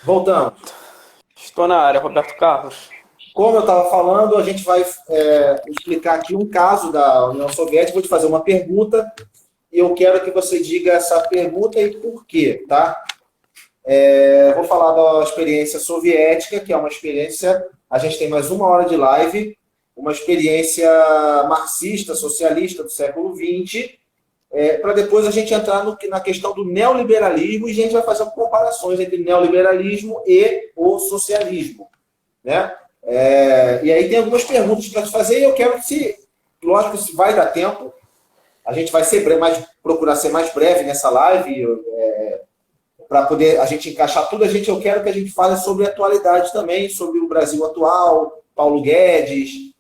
Voltamos. Estou na área, Roberto Carlos. Como eu estava falando, a gente vai explicar aqui um caso da União Soviética. Vou te fazer uma pergunta e eu quero que você diga essa pergunta e por quê, tá? Vou falar da experiência soviética, que é uma experiência... A gente tem mais 1 hora de live, uma experiência marxista, socialista do século XX, para depois a gente entrar na questão do neoliberalismo e a gente vai fazer comparações entre neoliberalismo e o socialismo, né? E aí tem algumas perguntas para te fazer e eu quero que, lógico, se vai dar tempo, a gente vai ser procurar ser mais breve nessa live, para poder a gente encaixar tudo. Eu quero que a gente fale sobre a atualidade também, sobre o Brasil atual, Paulo Guedes,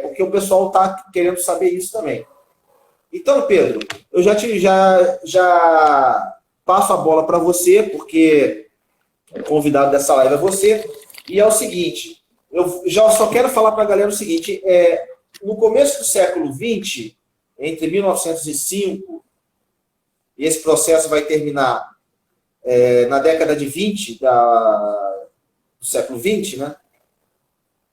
porque o pessoal está querendo saber isso também. Então, Pedro, eu já passo a bola para você, porque o convidado dessa live é você, e é o seguinte, eu já só quero falar para a galera o seguinte, no começo do século XX, entre 1905, e esse processo vai terminar na década de 20 do século XX, né?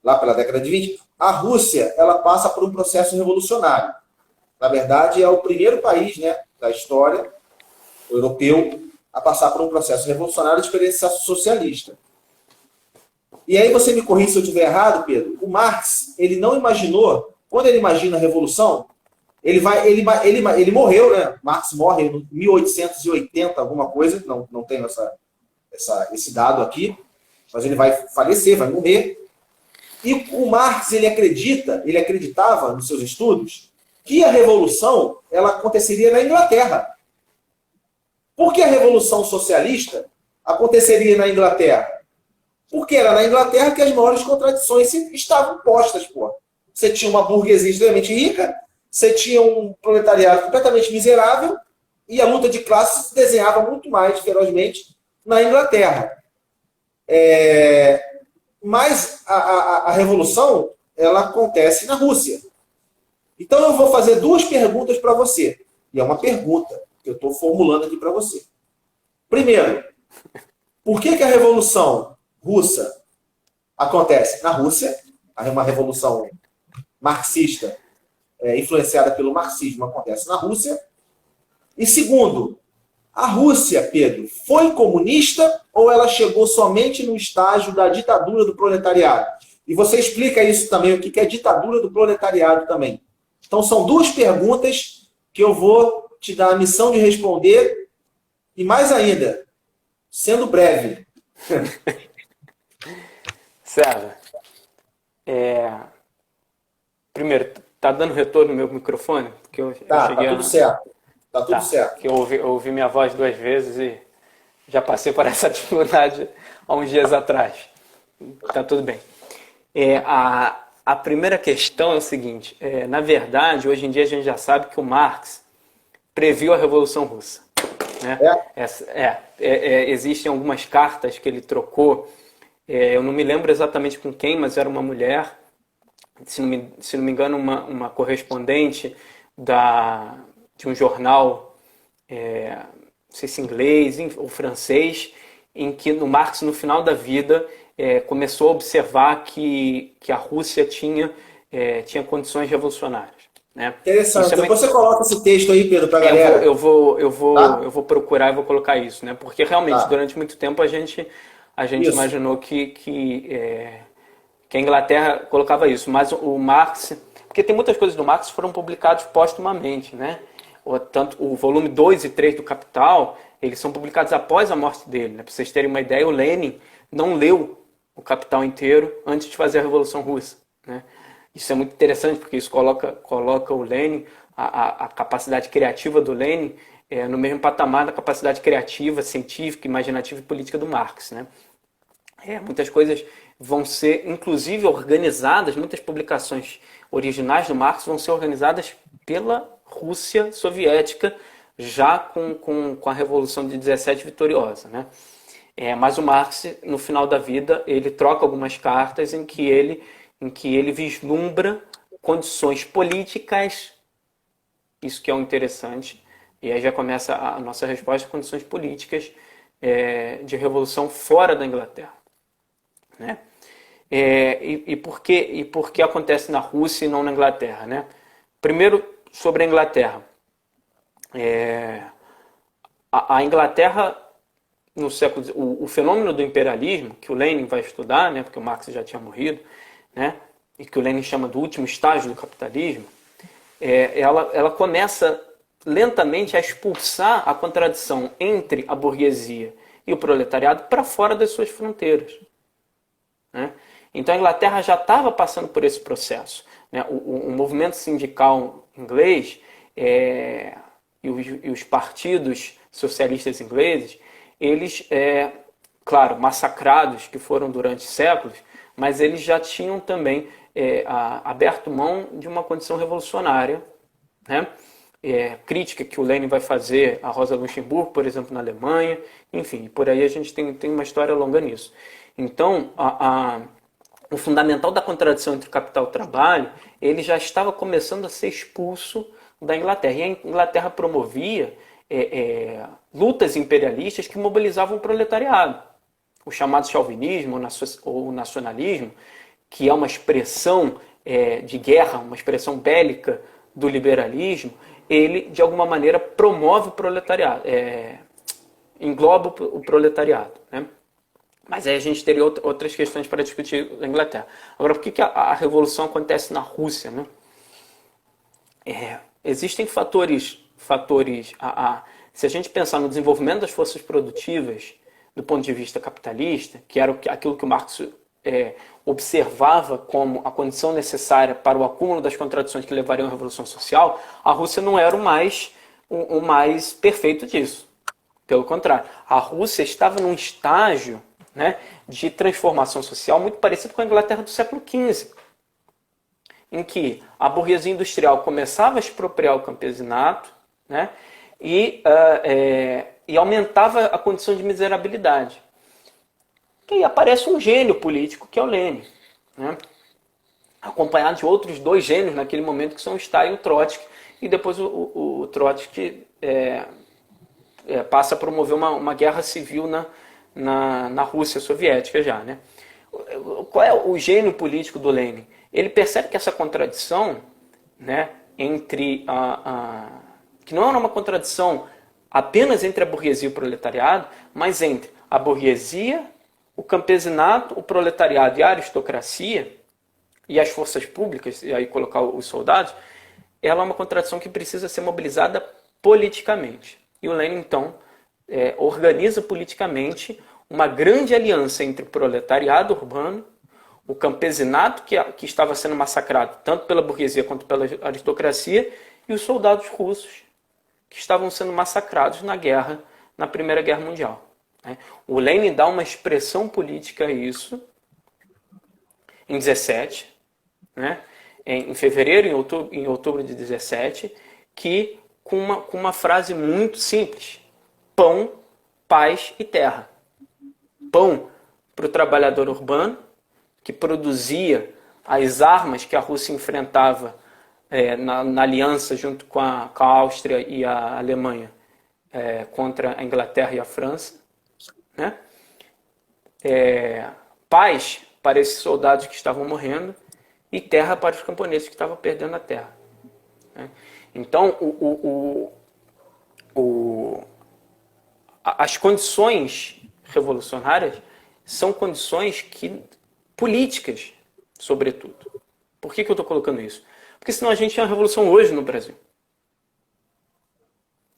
Lá pela década de 20, a Rússia ela passa por um processo revolucionário. Na verdade, é o primeiro país, né, da história europeu a passar por um processo revolucionário de experiência socialista. E aí você me corrige se eu estiver errado, Pedro. O Marx, ele não imaginou, quando ele imagina a revolução, ele morreu, né? Marx morre em 1880, alguma coisa, não tenho esse dado aqui, mas ele vai falecer, vai morrer. E o Marx, ele acreditava nos seus estudos que a revolução ela aconteceria na Inglaterra. Por que a revolução socialista aconteceria na Inglaterra? Porque era na Inglaterra que as maiores contradições estavam postas. Pô. Você tinha uma burguesia extremamente rica, você tinha um proletariado completamente miserável e a luta de classes se desenhava muito mais ferozmente na Inglaterra. Mas a revolução ela acontece na Rússia. Então eu vou fazer 2 perguntas para você. E é uma pergunta que eu estou formulando aqui para você. Primeiro, por que a Revolução Russa acontece na Rússia? Uma revolução marxista, influenciada pelo marxismo, acontece na Rússia. E segundo, a Rússia, Pedro, foi comunista ou ela chegou somente no estágio da ditadura do proletariado? E você explica isso também, o que é ditadura do proletariado também. Então, são 2 perguntas que eu vou te dar a missão de responder e, mais ainda, sendo breve. César, primeiro, tá dando retorno no meu microfone? Porque eu Tá cheguei tudo certo. Tá tudo certo. Que eu ouvi minha voz 2 vezes e já passei por essa dificuldade há uns dias atrás. Tá tudo bem. A primeira questão é o seguinte, na verdade, hoje em dia a gente já sabe que o Marx previu a Revolução Russa. Né? Existem algumas cartas que ele trocou, eu não me lembro exatamente com quem, mas era uma mulher, se não me engano, uma correspondente de um jornal, não sei se inglês ou francês, em que no Marx, no final da vida, começou a observar que a Rússia tinha condições revolucionárias. Né? Interessante. Depois você coloca esse texto aí, Pedro, para a galera. Eu vou Tá? procurar e vou colocar isso, né? Porque realmente, Tá. durante muito tempo, a gente Isso. imaginou que a Inglaterra colocava isso. Mas o Marx... Porque tem muitas coisas do Marx que foram publicadas postumamente, né? Tanto o volume 2 e 3 do Capital, eles são publicados após a morte dele. Né? Para vocês terem uma ideia, o Lenin não leu o Capital inteiro antes de fazer a Revolução Russa. Né? Isso é muito interessante, porque isso coloca o Lenin, a capacidade criativa do Lenin, no mesmo patamar da capacidade criativa, científica, imaginativa e política do Marx, né? Muitas coisas vão ser, inclusive, organizadas, muitas publicações originais do Marx vão ser organizadas pela Rússia soviética, já com a Revolução de 17 vitoriosa, né? Mas o Marx, no final da vida, ele troca algumas cartas em que ele vislumbra condições políticas, isso que é o interessante, e aí já começa a nossa resposta, condições políticas de revolução fora da Inglaterra, né? E por que acontece na Rússia e não na Inglaterra, né? Primeiro, sobre a Inglaterra. A Inglaterra, no século o fenômeno do imperialismo, que o Lenin vai estudar, né, porque o Marx já tinha morrido, né, e que o Lenin chama do último estágio do capitalismo, ela começa lentamente a expulsar a contradição entre a burguesia e o proletariado para fora das suas fronteiras, né? Então a Inglaterra já estava passando por esse processo, né? O movimento sindical inglês e os partidos socialistas ingleses, eles, claro, massacrados que foram durante séculos, mas eles já tinham também aberto mão de uma condição revolucionária, né? Crítica que o Lenin vai fazer a Rosa Luxemburgo, por exemplo, na Alemanha, enfim, por aí a gente tem uma história longa nisso. Então, o fundamental da contradição entre o capital e o trabalho, ele já estava começando a ser expulso da Inglaterra. E a Inglaterra promovia lutas imperialistas que mobilizavam o proletariado. O chamado chauvinismo ou nacionalismo, que é uma expressão de guerra, uma expressão bélica do liberalismo, ele, de alguma maneira, promove o proletariado, engloba o proletariado, né? Mas aí a gente teria outras questões para discutir na Inglaterra. Agora, por que a revolução acontece na Rússia, né? Existem fatores se a gente pensar no desenvolvimento das forças produtivas do ponto de vista capitalista, que era aquilo que o Marx observava como a condição necessária para o acúmulo das contradições que levariam à Revolução Social, a Rússia não era o mais perfeito disso. Pelo contrário, a Rússia estava num estágio, né, de transformação social muito parecido com a Inglaterra do século XV, em que a burguesia industrial começava a expropriar o campesinato, né, e aumentava a condição de miserabilidade. E aí aparece um gênio político, que é o Lenin, né, acompanhado de outros dois gênios naquele momento, que são o Stalin e o Trotsky, e depois o Trotsky passa a promover uma guerra civil na Rússia soviética já, né? Qual é o gênio político do Lenin? Ele percebe que essa contradição, né, entre que não era uma contradição apenas entre a burguesia e o proletariado, mas entre a burguesia, o campesinato, o proletariado e a aristocracia e as forças públicas, e aí colocar os soldados, ela é uma contradição que precisa ser mobilizada politicamente. E o Lenin, então, organiza politicamente uma grande aliança entre o proletariado urbano, o campesinato que estava sendo massacrado tanto pela burguesia quanto pela aristocracia, e os soldados russos que estavam sendo massacrados na Primeira Guerra Mundial. O Lenin dá uma expressão política a isso em 17, né? Em fevereiro e em outubro de 17, que com uma frase muito simples: pão, paz e terra. Pão para o trabalhador urbano, que produzia as armas que a Rússia enfrentava na aliança junto com a Áustria e a Alemanha contra a Inglaterra e a França, né? Paz para esses soldados que estavam morrendo e terra para os camponeses que estavam perdendo a terra, né? Então, as condições revolucionárias são condições políticas, sobretudo. Por que eu estou colocando isso? Porque senão a gente tem uma revolução hoje no Brasil.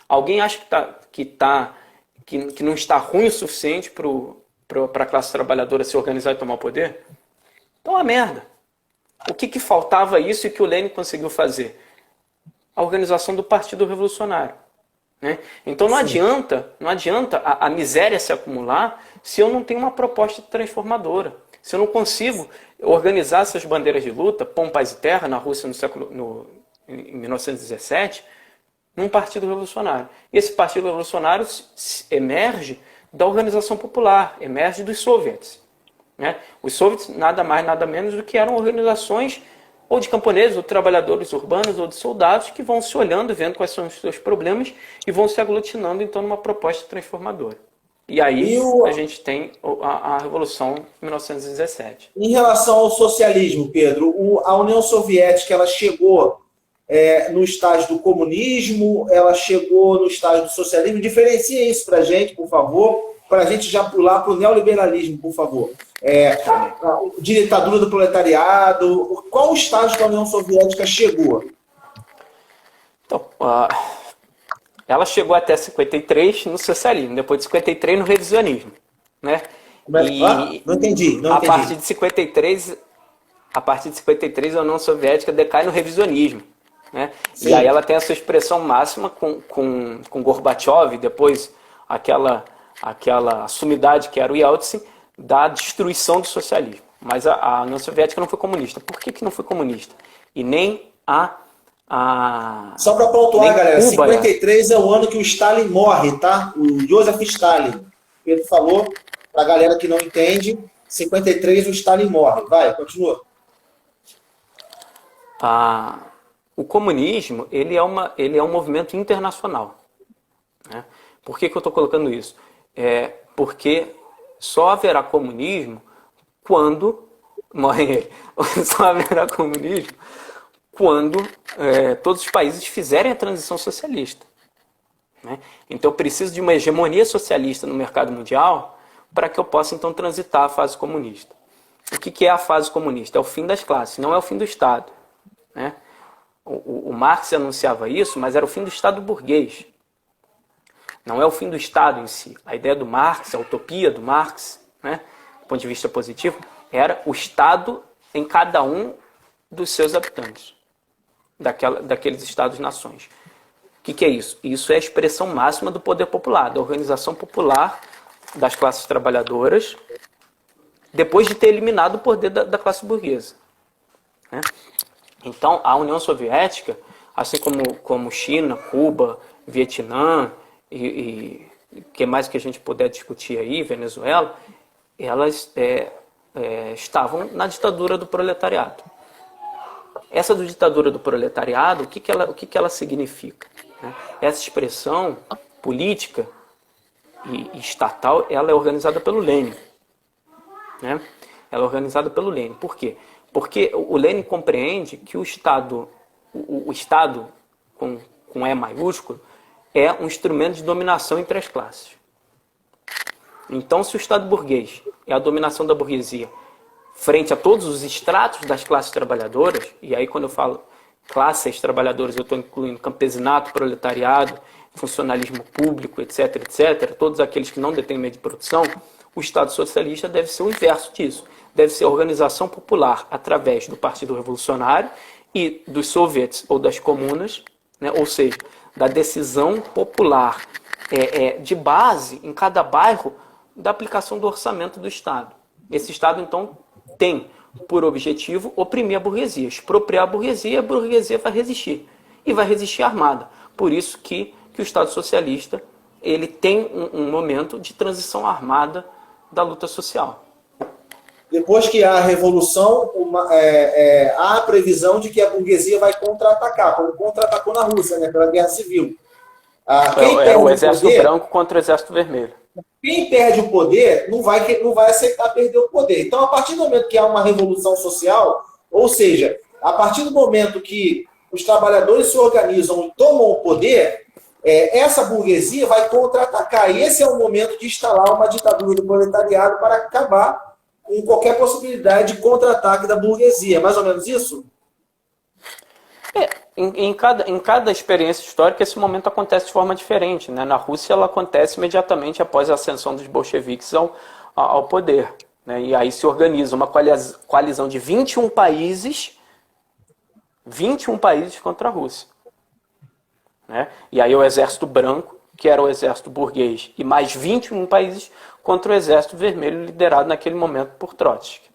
Alguém acha que não está ruim o suficiente para a classe trabalhadora se organizar e tomar o poder? Então é uma merda. O que faltava isso e que o Lenin conseguiu fazer? A organização do Partido Revolucionário. né? Então não adianta a miséria se acumular se eu não tenho uma proposta transformadora. Se eu não consigo organizar essas bandeiras de luta, pão, paz e terra, na Rússia em 1917, num partido revolucionário. E esse partido revolucionário emerge da organização popular, emerge dos soviets, né? Os soviets nada mais, nada menos do que eram organizações ou de camponeses, ou de trabalhadores urbanos, ou de soldados que vão se olhando, vendo quais são os seus problemas e vão se aglutinando então numa proposta transformadora. E aí a gente tem a Revolução de 1917. Em relação ao socialismo, Pedro, a União Soviética ela chegou no estágio do comunismo, ela chegou no estágio do socialismo. Diferencia isso para a gente, por favor, para a gente já pular para o neoliberalismo, por favor. Ditadura do proletariado, qual estágio que a União Soviética chegou? Então, ela chegou até 53 no socialismo, depois de 53 no revisionismo, né? Não entendi. A partir de 53 a União Soviética decai no revisionismo, né? E aí ela tem a sua expressão máxima com Gorbachev, depois aquela sumidade que era o Yeltsin, da destruição do socialismo. Mas a União Soviética não foi comunista. Por que não foi comunista? E nem Só para pontuar, galera, 53 é o ano que o Stalin morre, tá? O Joseph Stalin. Pedro falou, para a galera que não entende, 53 o Stalin morre. Vai, continua. O comunismo ele é um movimento internacional, né? Por que eu estou colocando isso? Porque só haverá comunismo quando morre ele. Só haverá comunismo quando todos os países fizerem a transição socialista, né? Então eu preciso de uma hegemonia socialista no mercado mundial para que eu possa então transitar a fase comunista. O que é a fase comunista? É o fim das classes, não é o fim do Estado, né? O Marx anunciava isso, mas era o fim do Estado burguês. Não é o fim do Estado em si. A ideia do Marx, a utopia do Marx, né, do ponto de vista positivo, era o Estado em cada um dos seus habitantes, daqueles Estados-nações. O que é isso? Isso é a expressão máxima do poder popular, da organização popular das classes trabalhadoras, depois de ter eliminado o poder da classe burguesa, né? Então, a União Soviética, assim como China, Cuba, Vietnã e que mais que a gente puder discutir aí, Venezuela, elas estavam na ditadura do proletariado. Essa ditadura do proletariado, o que ela significa, né? Essa expressão política e estatal, ela é organizada pelo Lênin, né? Ela é organizada pelo Lênin. Por quê? Porque o Lênin compreende que o Estado com E maiúsculo, é um instrumento de dominação entre as classes. Então, se o Estado burguês é a dominação da burguesia frente a todos os estratos das classes trabalhadoras, e aí quando eu falo classes trabalhadoras, eu estou incluindo campesinato, proletariado, funcionalismo público, etc., etc., todos aqueles que não detêm meio de produção, o Estado socialista deve ser o inverso disso. Deve ser a organização popular através do Partido Revolucionário e dos soviets ou das comunas, né? Ou seja, da decisão popular de base em cada bairro da aplicação do orçamento do Estado. Esse Estado, então, tem por objetivo oprimir a burguesia, expropriar a burguesia vai resistir. E vai resistir armada. Por isso que o Estado socialista ele tem um momento de transição armada da luta social. Depois que há a revolução, há a previsão de que a burguesia vai contra-atacar, como contra-atacou na Rússia, né, pela Guerra Civil. O Exército Branco contra o Exército Vermelho. Quem perde o poder não vai aceitar perder o poder. Então, a partir do momento que há uma revolução social, ou seja, a partir do momento que os trabalhadores se organizam e tomam o poder, essa burguesia vai contra-atacar. E esse é o momento de instalar uma ditadura do proletariado para acabar com qualquer possibilidade de contra-ataque da burguesia. É mais ou menos isso? Em cada experiência histórica, esse momento acontece de forma diferente, né? Na Rússia, ela acontece imediatamente após a ascensão dos bolcheviques ao poder, né? E aí se organiza uma coalizão de 21 países contra a Rússia. né? E aí o exército branco, que era o exército burguês, e mais 21 países contra o exército vermelho, liderado naquele momento por Trotsky.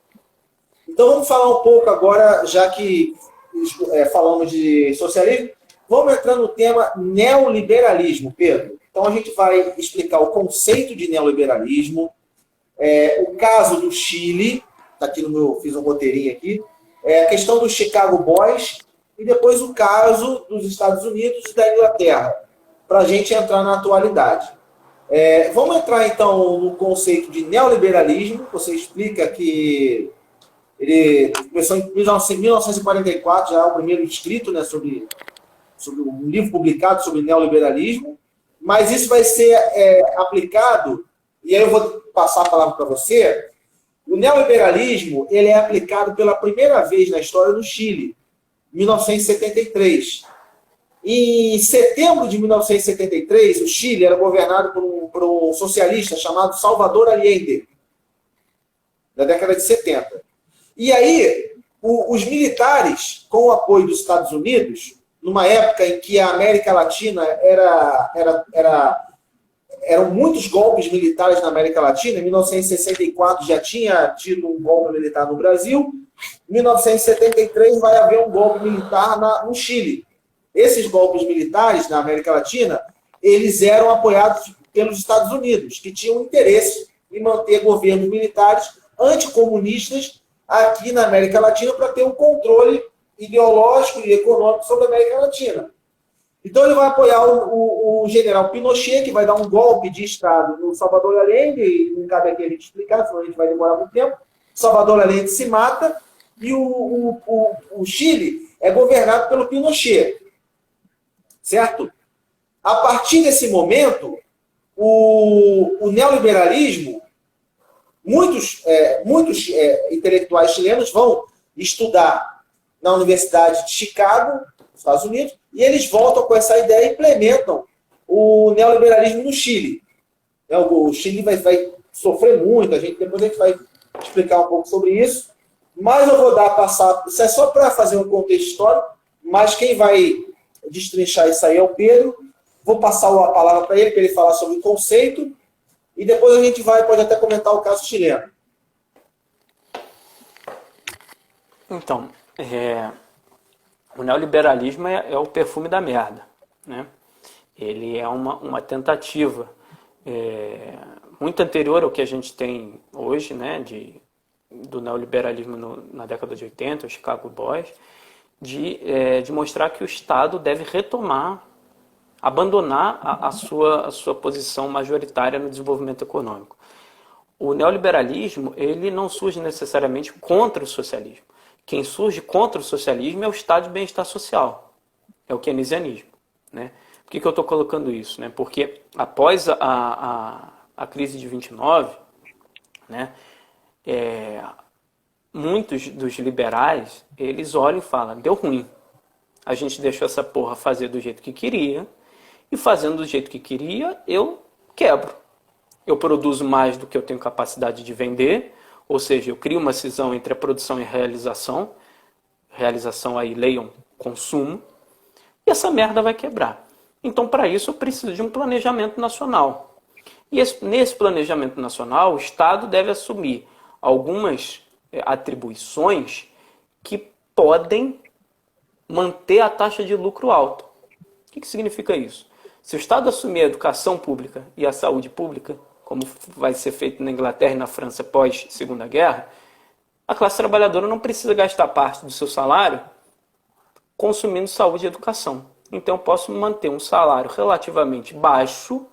Então vamos falar um pouco agora, já que falamos de socialismo, vamos entrar no tema neoliberalismo, Pedro. Então a gente vai explicar o conceito de neoliberalismo, o caso do Chile, tá aqui no meu, fiz um roteirinho aqui, a questão dos Chicago Boys e depois o caso dos Estados Unidos e da Inglaterra, para a gente entrar na atualidade. Vamos entrar então no conceito de neoliberalismo. Você explica que ele começou em 1944, já é o primeiro escrito, né, sobre um livro publicado sobre neoliberalismo, mas isso vai ser aplicado, e aí eu vou passar a palavra para você. O neoliberalismo ele é aplicado pela primeira vez na história do Chile, em 1973. Em setembro de 1973, o Chile era governado por um socialista chamado Salvador Allende, na década de 70. E aí, os militares, com o apoio dos Estados Unidos, numa época em que a América Latina eram muitos golpes militares na América Latina. Em 1964 já tinha tido um golpe militar no Brasil. Em 1973 vai haver um golpe militar no Chile. Esses golpes militares na América Latina, eles eram apoiados pelos Estados Unidos, que tinham interesse em manter governos militares anticomunistas aqui na América Latina para ter um controle ideológico e econômico sobre a América Latina. Então ele vai apoiar o general Pinochet, que vai dar um golpe de Estado no Salvador Allende, e não cabe aqui a gente explicar, senão a gente vai demorar muito tempo. Salvador Allende se mata e o Chile é governado pelo Pinochet. Certo? A partir desse momento, o neoliberalismo, muitos intelectuais chilenos vão estudar na Universidade de Chicago, nos Estados Unidos, e eles voltam com essa ideia e implementam o neoliberalismo no Chile. O Chile vai sofrer muito, depois a gente vai explicar um pouco sobre isso, mas eu vou passar, isso é só para fazer um contexto histórico, mas quem vai destrinchar isso aí é o Pedro. Vou passar a palavra para ele falar sobre o conceito, e depois a gente pode até comentar o caso chileno. Então, o neoliberalismo é o perfume da merda, né? Ele é uma tentativa muito anterior ao que a gente tem hoje, né, do neoliberalismo na década de 80, os Chicago Boys, de mostrar que o Estado deve abandonar a sua posição majoritária no desenvolvimento econômico. O neoliberalismo ele não surge necessariamente contra o socialismo. Quem surge contra o socialismo é o Estado de bem-estar social, é o keynesianismo, né? Por que eu estou colocando isso? Né? Porque após a crise de 29, né, muitos dos liberais, eles olham e falam, deu ruim. A gente deixou essa porra fazer do jeito que queria, e fazendo do jeito que queria, eu quebro. Eu produzo mais do que eu tenho capacidade de vender, ou seja, eu crio uma cisão entre a produção e a realização. Realização aí, leiam, consumo. E essa merda vai quebrar. Então, para isso, eu preciso de um planejamento nacional. E nesse planejamento nacional, o Estado deve assumir algumas atribuições que podem manter a taxa de lucro alta. O que significa isso? Se o Estado assumir a educação pública e a saúde pública, como vai ser feito na Inglaterra e na França pós Segunda Guerra, a classe trabalhadora não precisa gastar parte do seu salário consumindo saúde e educação. Então eu posso manter um salário relativamente baixo,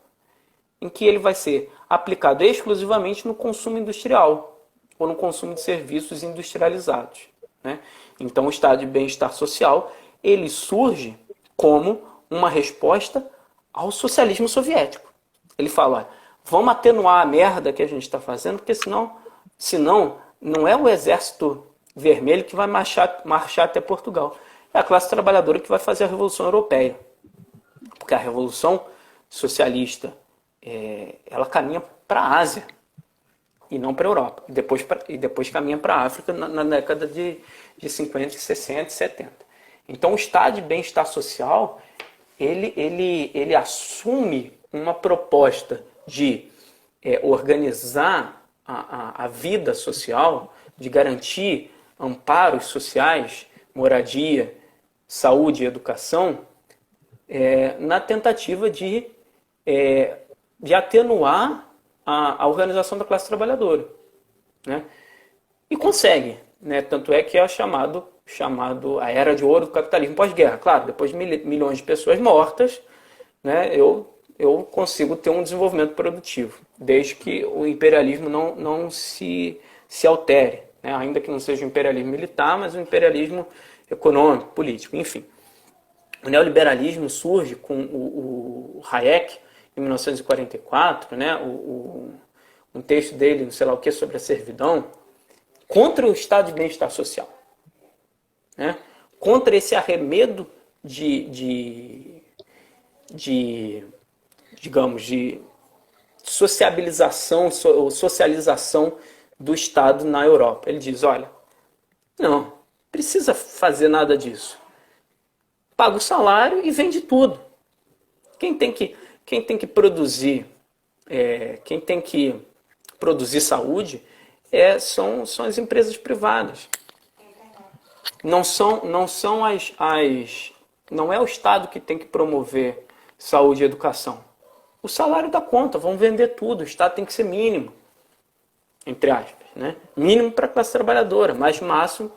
em que ele vai ser aplicado exclusivamente no consumo industrial ou no consumo de serviços industrializados, né? Então o estado de bem-estar social ele surge como uma resposta ao socialismo soviético. Ele fala, olha, vamos atenuar a merda que a gente está fazendo, porque senão não é o exército vermelho que vai marchar até Portugal. É a classe trabalhadora que vai fazer a Revolução Europeia. Porque a Revolução Socialista ela caminha para a Ásia e não para a Europa. E depois caminha para a África na década de 50, 60 e 70. Então o estado de bem-estar social ele assume uma proposta de organizar a vida social, de garantir amparos sociais, moradia, saúde e educação, na tentativa de atenuar a organização da classe trabalhadora, né? E consegue, né? Tanto é que é chamado a era de ouro do capitalismo pós-guerra. Claro, depois de milhões de pessoas mortas, né, eu consigo ter um desenvolvimento produtivo, desde que o imperialismo não se altere, né? Ainda que não seja o imperialismo militar, mas o imperialismo econômico, político, enfim. O neoliberalismo surge com o Hayek, em 1944, né? Um texto dele, não sei lá o que, sobre a servidão, contra o estado de bem-estar social, né? Contra esse arremedo digamos, de socialização do Estado na Europa. Ele diz, olha, não precisa fazer nada disso. Paga o salário e vende tudo. Quem tem que produzir, quem tem que produzir saúde são as empresas privadas. Não é o Estado que tem que promover saúde e educação. O salário dá conta, vão vender tudo, o Estado tem que ser mínimo, entre aspas, né? Mínimo para a classe trabalhadora, mas máximo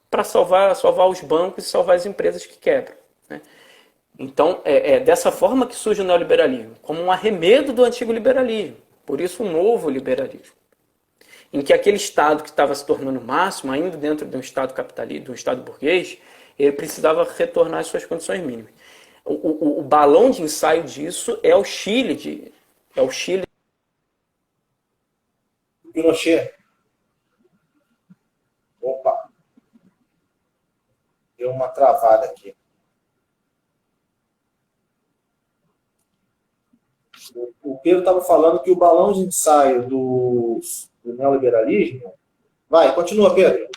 para salvar os bancos e salvar as empresas que quebram, né? Então, é dessa forma que surge o neoliberalismo, como um arremedo do antigo liberalismo, por isso um novo liberalismo, em que aquele Estado que estava se tornando máximo, ainda dentro de um Estado capitalista, de um Estado burguês, ele precisava retornar às suas condições mínimas. O balão de ensaio disso é o Chile. Pinochet. Opa. Deu uma travada aqui. O Pedro estava falando que o balão de ensaio do neoliberalismo... Vai, continua, Pedro.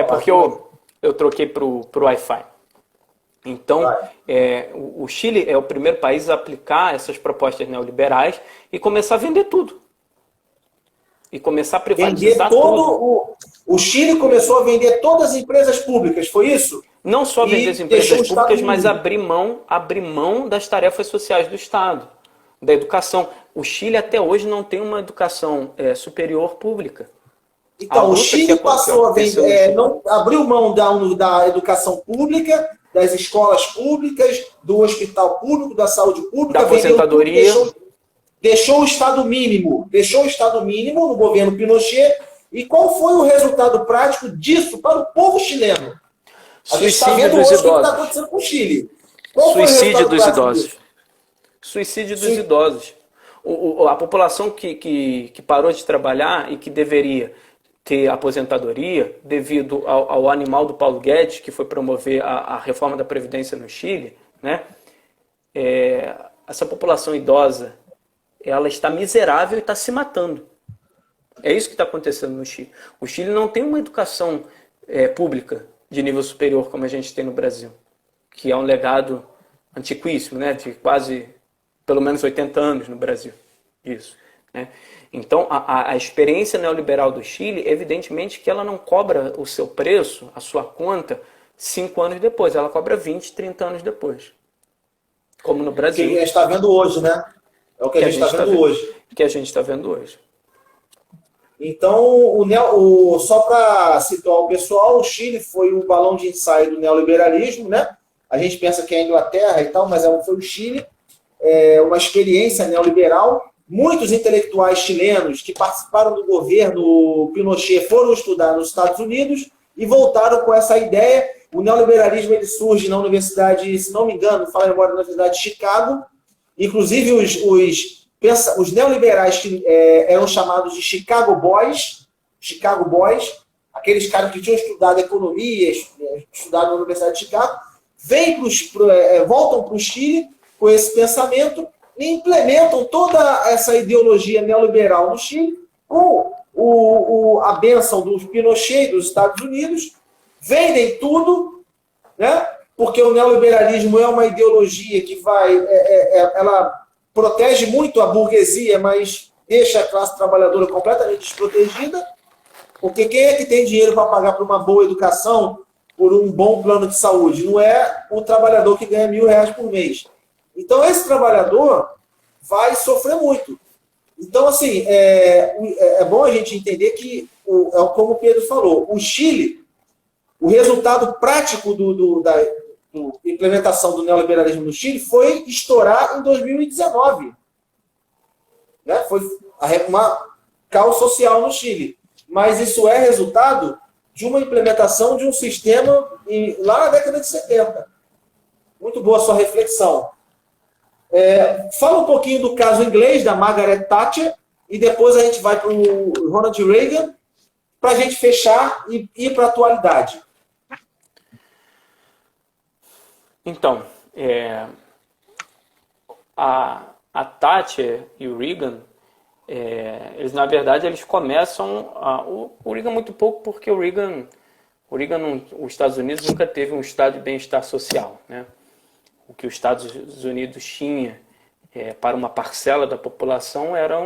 Porque eu troquei para o Wi-Fi. Então, o Chile é o primeiro país a aplicar essas propostas neoliberais e começar a vender tudo. E começar a privatizar tudo. O Chile começou a vender todas as empresas públicas, foi isso? Não só vender as empresas públicas, mas abrir mão das tarefas sociais do Estado, da educação. O Chile até hoje não tem uma educação superior pública. Então, o Chile passou a vender, abriu mão da educação pública, das escolas públicas, do hospital público, da saúde pública, da aposentadoria. Deixou o Estado mínimo no governo Pinochet. E qual foi o resultado prático disso para o povo chileno? A gente está vendo hoje o que está acontecendo com o Chile. Suicídio dos idosos. Suicídio dos idosos. A população que parou de trabalhar e que deveria ter aposentadoria, devido ao animal do Paulo Guedes, que foi promover a reforma da Previdência no Chile, né? Essa população idosa, ela está miserável e está se matando. É isso que está acontecendo no Chile. O Chile não tem uma educação pública de nível superior como a gente tem no Brasil, que é um legado antiquíssimo, né? De quase, pelo menos 80 anos no Brasil. Isso, né? Então, a experiência neoliberal do Chile, evidentemente que ela não cobra o seu preço, a sua conta, 5 anos depois. Ela cobra 20, 30 anos depois. Como no Brasil. Que a gente está vendo hoje, né? É o que a gente está vendo hoje. Que a gente está vendo hoje. Então, só para situar o pessoal, o Chile foi o balão de ensaio do neoliberalismo, né? A gente pensa que é a Inglaterra e tal, mas foi o Chile. Uma experiência neoliberal. Muitos intelectuais chilenos que participaram do governo Pinochet foram estudar nos Estados Unidos e voltaram com essa ideia. O neoliberalismo ele surge na universidade, se não me engano, fala agora na Universidade de Chicago. Inclusive, os neoliberais que eram chamados de Chicago Boys, aqueles caras que tinham estudado economia, estudado na Universidade de Chicago, voltam para o Chile com esse pensamento e implementam toda essa ideologia neoliberal no Chile com a bênção dos Pinochet dos Estados Unidos, vendem tudo, né? porque o neoliberalismo é uma ideologia que ela protege muito a burguesia, mas deixa a classe trabalhadora completamente desprotegida, porque quem é que tem dinheiro para pagar por uma boa educação, por um bom plano de saúde? Não é o trabalhador que ganha R$1.000 por mês. Então, esse trabalhador vai sofrer muito. Então, assim, é bom a gente entender que, como o Pedro falou, o Chile, o resultado prático da implementação do neoliberalismo no Chile foi estourar em 2019. Né? Foi uma caos social no Chile. Mas isso é resultado de uma implementação de um sistema lá na década de 70. Muito boa a sua reflexão. Fala um pouquinho do caso inglês, da Margaret Thatcher, e depois a gente vai para o Ronald Reagan, para a gente fechar e ir para a atualidade. Então, a Thatcher e o Reagan, eles na verdade eles começam o Reagan muito pouco, porque o Reagan os Estados Unidos nunca teve um estado de bem-estar social, né? O que os Estados Unidos tinha para uma parcela da população era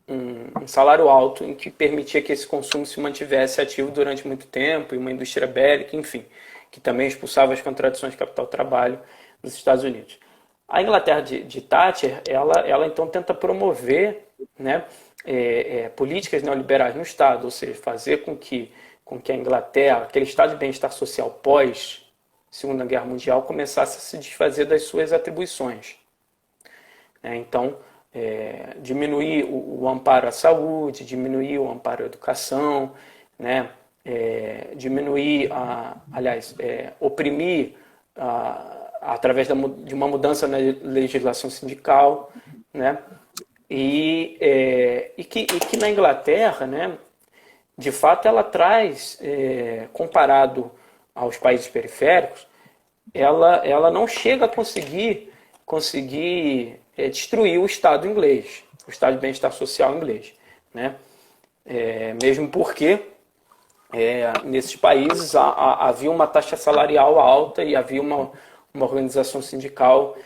um salário alto em que permitia que esse consumo se mantivesse ativo durante muito tempo, e uma indústria bélica, enfim, que também expulsava as contradições de capital-trabalho dos Estados Unidos. A Inglaterra de Thatcher, ela então tenta promover, né, políticas neoliberais no Estado, ou seja, fazer com que a Inglaterra, aquele estado de bem-estar social pós Segunda Guerra Mundial, começasse a se desfazer das suas atribuições. Então, diminuir o amparo à saúde, diminuir o amparo à educação, né? Diminuir, oprimir através de uma mudança na legislação sindical, né? E que na Inglaterra, né, de fato, ela traz, comparado aos países periféricos, ela não chega a conseguir destruir o Estado inglês, o Estado de bem-estar social inglês, né? Mesmo porque nesses países havia uma taxa salarial alta e havia uma organização sindical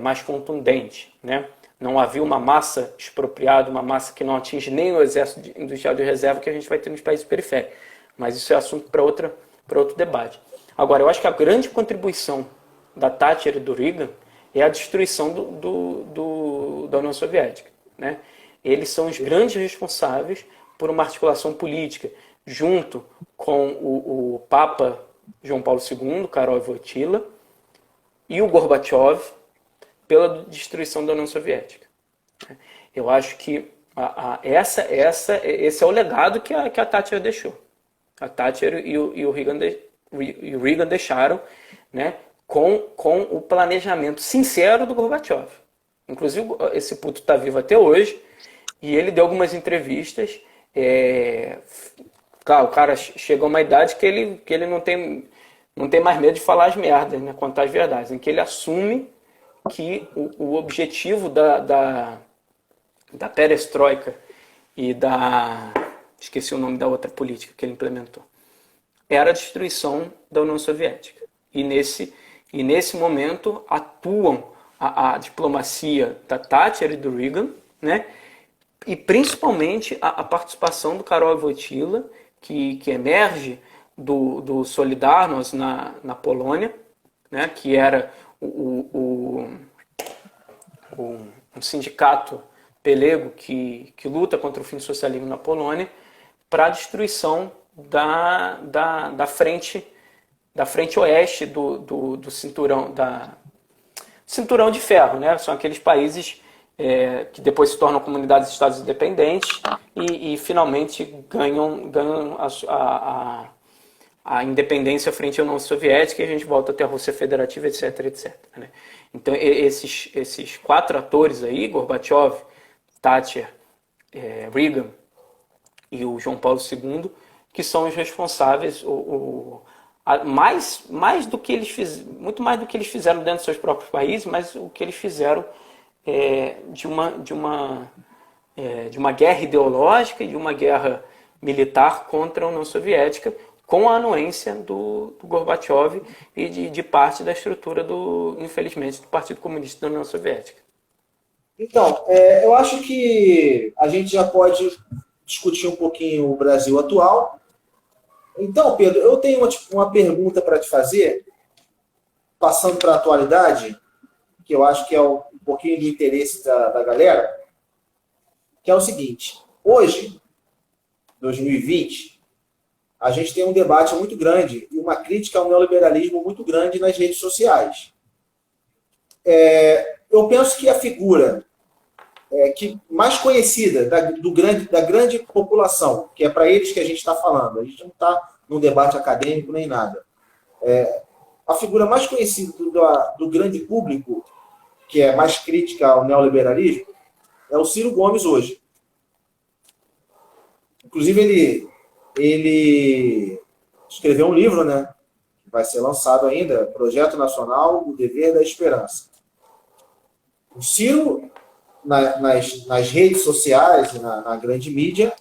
mais contundente, né? Não havia uma massa expropriada, uma massa que não atinge nem o exército industrial de reserva que a gente vai ter nos países periféricos. Mas isso é assunto para outro debate. Agora, eu acho que a grande contribuição da Thatcher e do Reagan é a destruição da União Soviética, né? Eles são os grandes responsáveis por uma articulação política, junto com o Papa João Paulo II, Karol Wojtyła, e o Gorbachev, pela destruição da União Soviética. Eu acho que esse é o legado que a Thatcher deixou. A Thatcher e o Reagan deixaram, né, com o planejamento sincero do Gorbachev. Inclusive, esse puto está vivo até hoje, e ele deu algumas entrevistas. Claro, o cara chegou a uma idade que ele não tem mais medo de falar as merdas, né, contar as verdades, em que ele assume que o objetivo da perestroika e esqueci o nome da outra política que ele implementou, era a destruição da União Soviética. E nesse momento atuam a diplomacia da Thatcher e do Reagan, né? E principalmente a participação do Karol Wojtyła, que emerge do Solidarność na Polônia, né? Que era um sindicato pelego que luta contra o fim do socialismo na Polônia, para a destruição da frente oeste do cinturão de ferro, né? São aqueles países que depois se tornam comunidades de estados independentes e finalmente ganham a independência frente à União Soviética, e a gente volta até a Rússia Federativa, etc, etc, né? Então, esses quatro atores aí, Gorbachev, Thatcher, Reagan e o João Paulo II, que são os responsáveis, mais do que muito mais do que eles fizeram dentro dos seus próprios países, mas o que eles fizeram de uma guerra ideológica e de uma guerra militar contra a União Soviética, com a anuência do Gorbachev e de parte da estrutura, infelizmente, do Partido Comunista da União Soviética. Então, eu acho que a gente já pode discutir um pouquinho o Brasil atual. Então, Pedro, eu tenho uma pergunta para te fazer, passando para a atualidade, que eu acho que é um pouquinho do interesse da galera, que é o seguinte: hoje, 2020, a gente tem um debate muito grande e uma crítica ao neoliberalismo muito grande nas redes sociais. Eu penso que a figura que mais conhecida da grande população, que é para eles que a gente está falando, a gente não está num debate acadêmico nem nada, a figura mais conhecida do grande público, que é mais crítica ao neoliberalismo, é o Ciro Gomes hoje. Inclusive, ele escreveu um livro, né, que vai ser lançado ainda, Projeto Nacional, O Dever da Esperança. O Ciro, nas redes sociais e na grande mídia,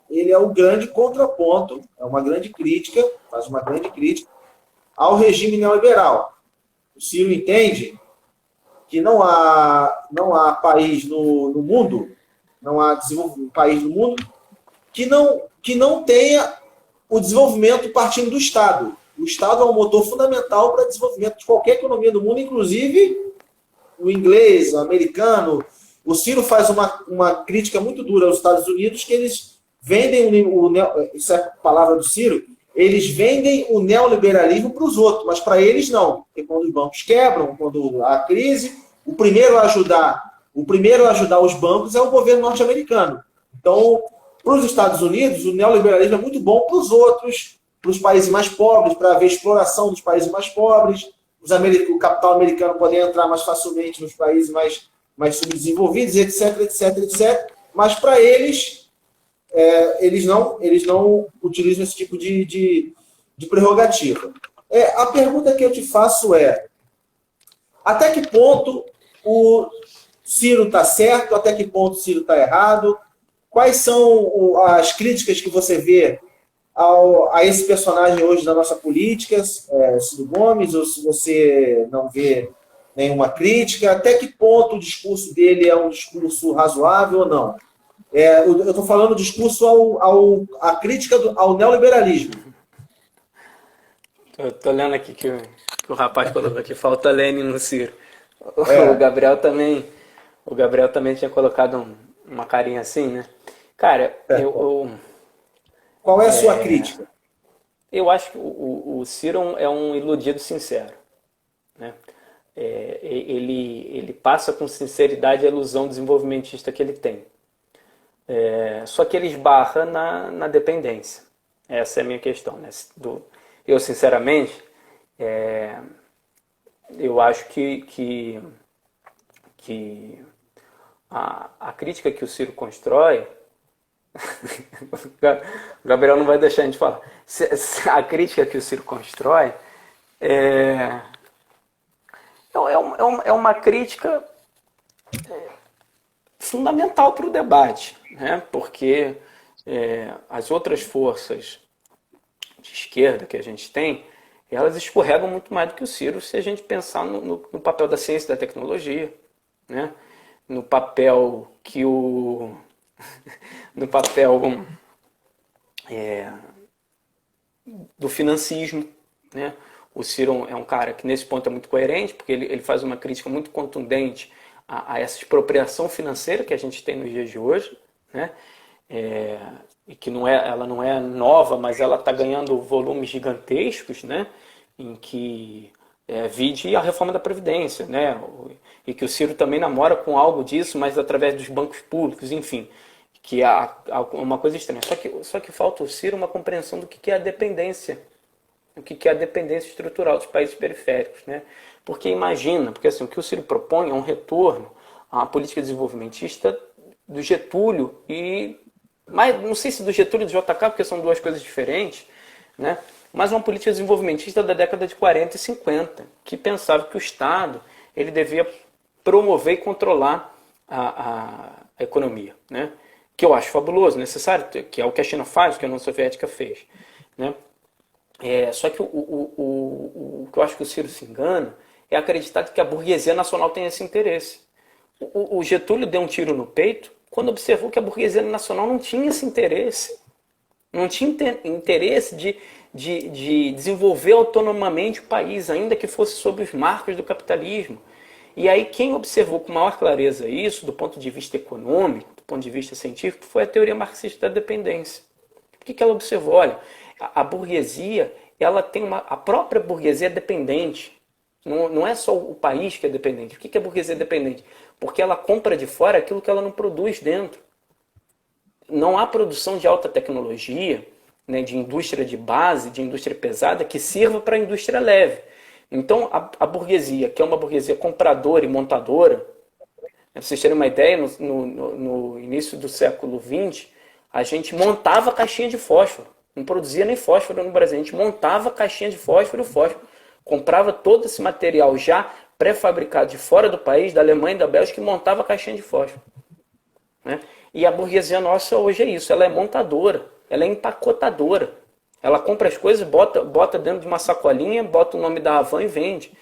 ele é o grande contraponto, é uma grande crítica, faz uma grande crítica ao regime neoliberal. O Ciro entende que não há país no mundo, não há país no mundo que não tenha o desenvolvimento partindo do Estado. O Estado é um motor fundamental para o desenvolvimento de qualquer economia do mundo, inclusive o inglês, o americano. O Ciro faz uma crítica muito dura aos Estados Unidos, que eles vendem isso é a palavra do Ciro, eles vendem o neoliberalismo para os outros, mas para eles não. Porque quando os bancos quebram, quando há crise, o primeiro a ajudar os bancos é o governo norte-americano. Então, para os Estados Unidos, o neoliberalismo é muito bom para os outros, para os países mais pobres, para haver exploração dos países mais pobres. O capital americano pode entrar mais facilmente nos países mais subdesenvolvidos, etc, etc, etc. Mas para eles, eles não utilizam esse tipo de prerrogativa. A pergunta que eu te faço é: até que ponto o Ciro está certo, até que ponto o Ciro está errado? Quais são as críticas que você vê a esse personagem hoje da nossa política, Ciro Gomes, ou se você não vê nenhuma crítica? Até que ponto o discurso dele é um discurso razoável ou não? Eu estou falando discurso a crítica ao neoliberalismo. Estou lendo aqui que o rapaz colocou aqui, falta Lenin no Ciro. O Gabriel também tinha colocado uma carinha assim, né? Cara, Qual é a sua crítica? Eu acho que o Ciro é um iludido sincero, né? Ele passa com sinceridade a ilusão desenvolvimentista que ele tem. Só que ele esbarra na dependência. Essa é a minha questão, né? Eu, sinceramente, eu acho que a crítica que o Ciro constrói, o Gabriel não vai deixar a gente falar. A crítica que o Ciro constrói é uma crítica fundamental para o debate, né? Porque as outras forças de esquerda que a gente tem, elas escorregam muito mais do que o Ciro se a gente pensar no papel da ciência e da tecnologia, né? No papel que no papel do financismo, né? O Ciro é um cara que nesse ponto é muito coerente, porque ele faz uma crítica muito contundente a essa expropriação financeira que a gente tem nos dias de hoje, né? E que ela não é nova, mas ela está ganhando volumes gigantescos, né? Em que vide a reforma da Previdência, né? E que o Ciro também namora com algo disso, mas através dos bancos públicos, enfim, que é uma coisa estranha. Só que falta ao Ciro uma compreensão do que é a dependência, o que é a dependência estrutural dos países periféricos, né? Porque assim, o que o Ciro propõe é um retorno à política desenvolvimentista do Getúlio mas não sei se do Getúlio e do JK, porque são duas coisas diferentes, né? Mas uma política desenvolvimentista da década de 40 e 50, que pensava que o Estado ele devia promover e controlar a economia, né? Que eu acho fabuloso, necessário, que é o que a China faz, o que a União Soviética fez, né? Só que o que eu acho que o Ciro se engana é acreditar que a burguesia nacional tem esse interesse. O Getúlio deu um tiro no peito quando observou que a burguesia nacional não tinha esse interesse. Não tinha interesse de desenvolver autonomamente o país, ainda que fosse sob os marcos do capitalismo. E aí quem observou com maior clareza isso, do ponto de vista econômico, do ponto de vista científico, foi a teoria marxista da dependência. O que ela observou? Olha, a burguesia, ela tem a própria burguesia é dependente. Não é só o país que é dependente. O que a burguesia é dependente? Porque ela compra de fora aquilo que ela não produz dentro. Não há produção de alta tecnologia, né, de indústria de base, de indústria pesada, que sirva para a indústria leve. Então, a burguesia, que é uma burguesia compradora e montadora, para vocês terem uma ideia, no início do século XX, a gente montava caixinha de fósforo. Não produzia nem fósforo no Brasil. A gente montava caixinha de fósforo e fósforo. Comprava todo esse material já pré-fabricado de fora do país, da Alemanha e da Bélgica, e montava caixinha de fósforo. Né? E a burguesia nossa hoje é isso. Ela é montadora. Ela é empacotadora. Ela compra as coisas, bota dentro de uma sacolinha, bota o nome da Havan e vende.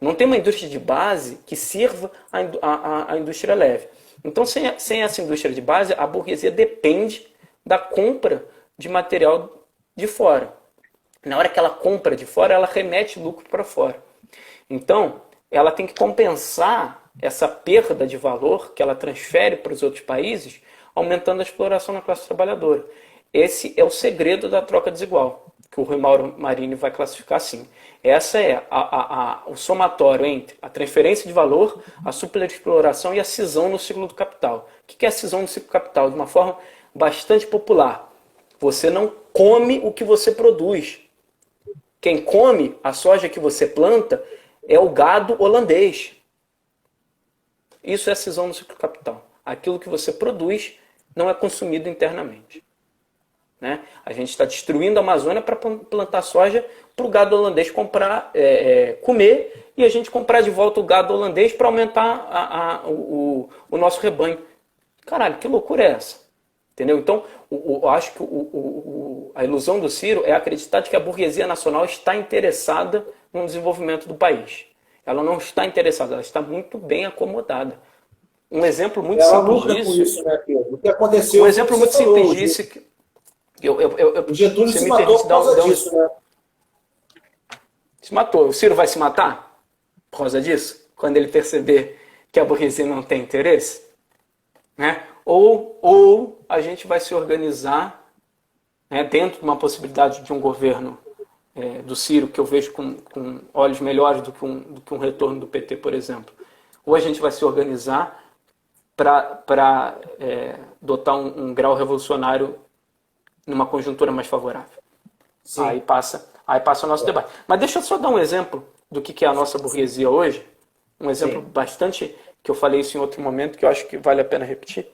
Não tem uma indústria de base que sirva a indústria leve. Então, sem essa indústria de base, a burguesia depende da compra de material de fora. Na hora que ela compra de fora, ela remete lucro para fora. Então, ela tem que compensar essa perda de valor que ela transfere para os outros países, aumentando a exploração na classe trabalhadora. Esse é o segredo da troca desigual, que o Rui Mauro Marini vai classificar assim. Essa é o somatório entre a transferência de valor, a superexploração e a cisão no ciclo do capital. O que é a cisão no ciclo do capital? De uma forma bastante popular. Você não come o que você produz. Quem come a soja que você planta é o gado holandês. Isso é a cisão no ciclo do capital. Aquilo que você produz não é consumido internamente. Né? A gente está destruindo a Amazônia para plantar soja para o gado holandês comer e a gente comprar de volta o gado holandês para aumentar o nosso rebanho. Caralho, que loucura é essa? Entendeu? Então, eu acho que a ilusão do Ciro é acreditar de que a burguesia nacional está interessada no desenvolvimento do país. Ela não está interessada, ela está muito bem acomodada. Um exemplo muito simples disso... Isso, né, Pedro? O que aconteceu... Um exemplo muito simples disso... O Getúlio se matou por causa disso, né? Se matou. O Ciro vai se matar por causa disso? Quando ele perceber que a burguesia não tem interesse? Né? Ou a gente vai se organizar, né, dentro de uma possibilidade de um governo do Ciro, que eu vejo com olhos melhores do que um retorno do PT, por exemplo. Ou a gente vai se organizar para adotar um grau revolucionário numa conjuntura mais favorável. Sim. Aí passa o nosso debate. Mas deixa eu só dar um exemplo do que é a nossa burguesia hoje. Um exemplo bastante, que eu falei isso em outro momento, que eu acho que vale a pena repetir.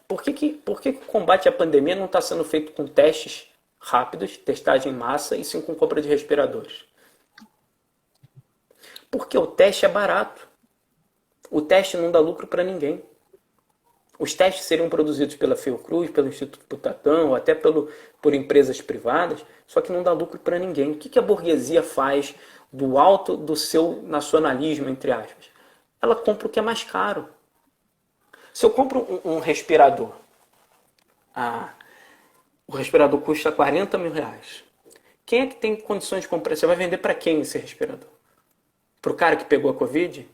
Por que o combate à pandemia não está sendo feito com testes rápidos, testagem em massa, e sim com compra de respiradores? Porque o teste é barato. O teste não dá lucro para ninguém. Os testes seriam produzidos pela Fiocruz, pelo Instituto Butantan, ou até por empresas privadas, só que não dá lucro para ninguém. O que a burguesia faz do alto do seu nacionalismo, entre aspas? Ela compra o que é mais caro. Se eu compro um respirador, o respirador custa 40 mil reais. Quem é que tem condições de comprar? Você vai vender para quem esse respirador? Para o cara que pegou a Covid?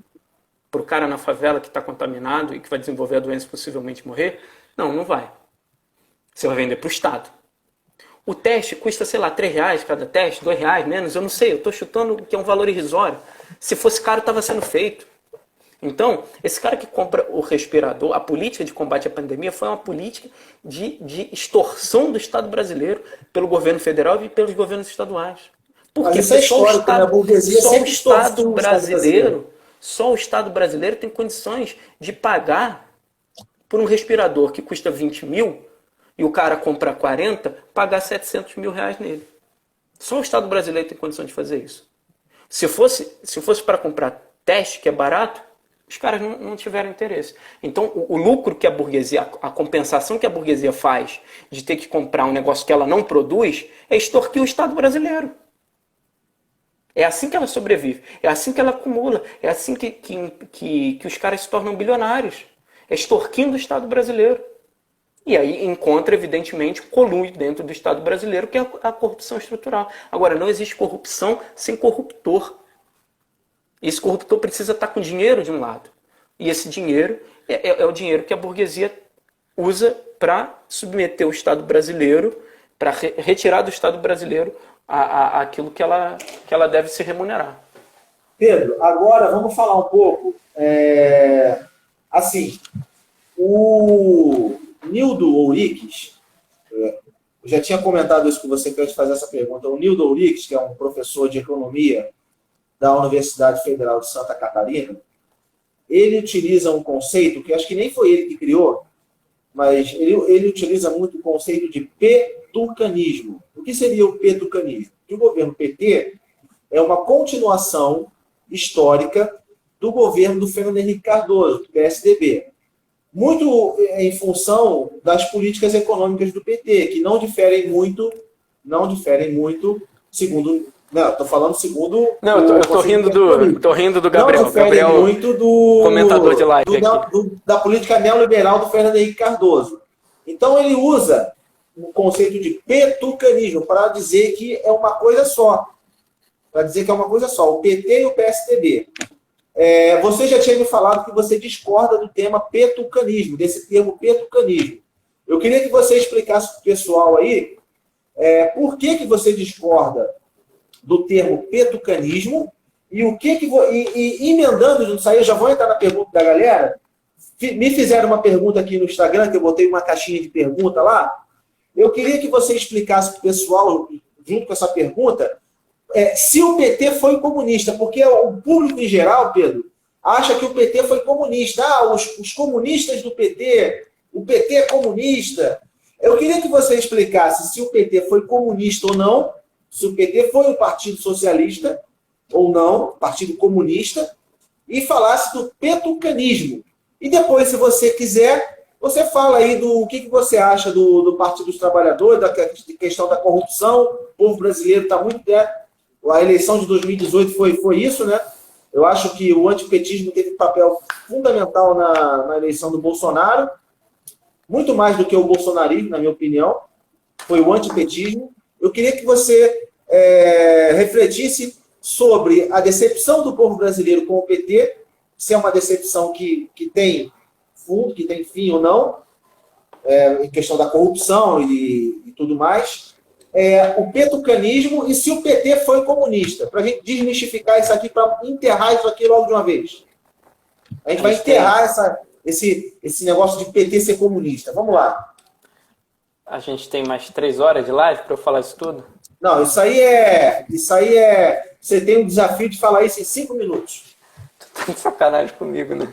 Para o cara na favela que está contaminado e que vai desenvolver a doença e possivelmente morrer? Não vai. Você vai vender para o Estado. O teste custa, sei lá, 3 reais cada teste, 2 reais, menos, eu não sei, eu estou chutando que é um valor irrisório. Se fosse caro, estava sendo feito. Então, esse cara que compra o respirador, a política de combate à pandemia foi uma política de extorsão do Estado brasileiro pelo governo federal e pelos governos estaduais. Porque isso é histórico, né? A burguesia sempre Estado brasileiro, só o Estado brasileiro tem condições de pagar por um respirador que custa 20 mil e o cara compra 40, pagar 700 mil reais nele. Só o Estado brasileiro tem condição de fazer isso. Se fosse para comprar teste, que é barato, os caras não tiveram interesse. Então, o lucro que a burguesia, a compensação que a burguesia faz de ter que comprar um negócio que ela não produz, é extorquir o Estado brasileiro. É assim que ela sobrevive, é assim que ela acumula, é assim que os caras se tornam bilionários. É extorquindo o Estado brasileiro. E aí encontra, evidentemente, colui dentro do Estado brasileiro, que é a corrupção estrutural. Agora, não existe corrupção sem corruptor. Esse corruptor precisa estar com dinheiro de um lado. E esse dinheiro é o dinheiro que a burguesia usa para submeter o Estado brasileiro, para retirar do Estado brasileiro aquilo que ela deve se remunerar. Pedro, agora vamos falar um pouco. Assim, o Nildo Ouriques, eu já tinha comentado isso com você, que eu ia te fazer essa pergunta. O Nildo Ouriques, que é um professor de economia da Universidade Federal de Santa Catarina, ele utiliza um conceito que acho que nem foi ele que criou, mas ele utiliza muito o conceito de petucanismo. O que seria o petucanismo? Que o governo PT é uma continuação histórica do governo do Fernando Henrique Cardoso, do PSDB. Muito em função das políticas econômicas do PT, que não diferem muito, segundo... Não, estou falando segundo... Não, eu tô rindo do Gabriel. Não diferem Gabriel, muito do comentador de live da política neoliberal do Fernando Henrique Cardoso. Então ele usa o conceito de petucanismo para dizer que é uma coisa só. O PT e o PSDB. Você já tinha me falado que você discorda do tema petucanismo, desse termo petucanismo. Eu queria que você explicasse para o pessoal aí por que você discorda do termo petucanismo e o que e emendando nisso aí, eu já vou entrar na pergunta da galera. Me fizeram uma pergunta aqui no Instagram, que eu botei uma caixinha de pergunta lá. Eu queria que você explicasse para o pessoal, junto com essa pergunta, se o PT foi comunista, porque o público em geral, Pedro, acha que o PT foi comunista. Os comunistas do PT, o PT é comunista. Eu queria que você explicasse se o PT foi comunista ou não, se o PT foi um partido socialista ou não, partido comunista, e falasse do petucanismo. E depois, se você quiser, você fala aí do que você acha do Partido dos Trabalhadores, da questão da corrupção. O povo brasileiro está muito... A eleição de 2018 foi isso, né? Eu acho que o antipetismo teve papel fundamental na eleição do Bolsonaro, muito mais do que o bolsonarismo, na minha opinião, foi o antipetismo. Eu queria que você refletisse sobre a decepção do povo brasileiro com o PT, se é uma decepção que tem fundo, que tem fim ou não, em questão da corrupção e tudo mais, o petucanismo e se o PT foi comunista, para a gente desmistificar isso aqui, para enterrar isso aqui logo de uma vez. A gente vai enterrar esse negócio de PT ser comunista. Vamos lá. A gente tem mais 3 horas de live para eu falar isso tudo? Não, isso aí é... Você tem um desafio de falar isso em 5 minutos. Tu tá de sacanagem comigo, né?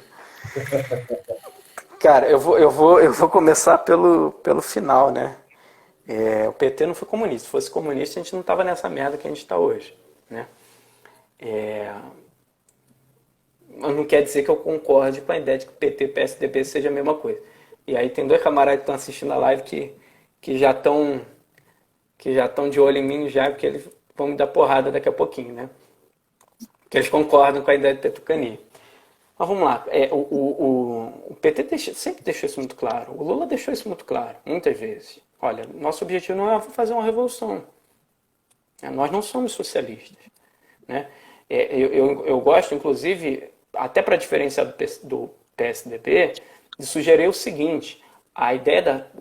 Cara, eu vou começar pelo final, né? O PT não foi comunista. Se fosse comunista, a gente não estava nessa merda que a gente está hoje, né? Não quer dizer que eu concorde com a ideia de que PT e PSDB seja a mesma coisa. E aí tem 2 camaradas que estão assistindo a live que já estão de olho em mim já, porque eles vão me dar porrada daqui a pouquinho, né? Que eles concordam com a ideia de petucania. Mas vamos lá. O PT sempre deixou isso muito claro. O Lula deixou isso muito claro, muitas vezes. Olha, nosso objetivo não é fazer uma revolução. Nós não somos socialistas, né? Eu gosto, inclusive, até para diferenciar do PSDB, de sugerir o seguinte: a ideia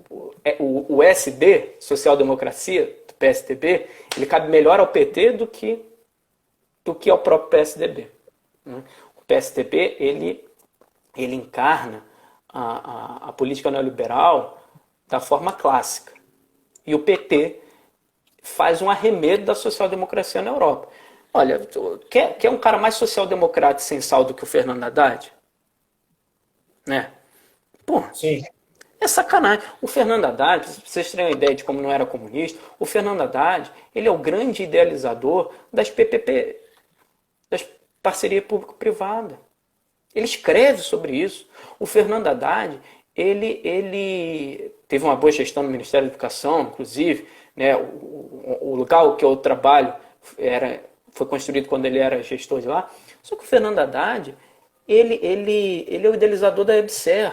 o SD, social-democracia, do PSDB, ele cabe melhor ao PT do que ao próprio PSDB, né? O PSDB, ele encarna a política neoliberal da forma clássica. E o PT faz um arremedo da social-democracia na Europa. Olha, quer um cara mais social-democrata sem sal do que o Fernando Haddad? Né? Pô, sim. É sacanagem. O Fernando Haddad, pra vocês terem uma ideia de como não era comunista, o Fernando Haddad, ele é o grande idealizador das PPP, das parceria público-privada. Ele escreve sobre isso. O Fernando Haddad, ele teve uma boa gestão no Ministério da Educação, inclusive, né? O local que eu trabalho foi construído quando ele era gestor de lá. Só que o Fernando Haddad, ele é o idealizador da EBSER,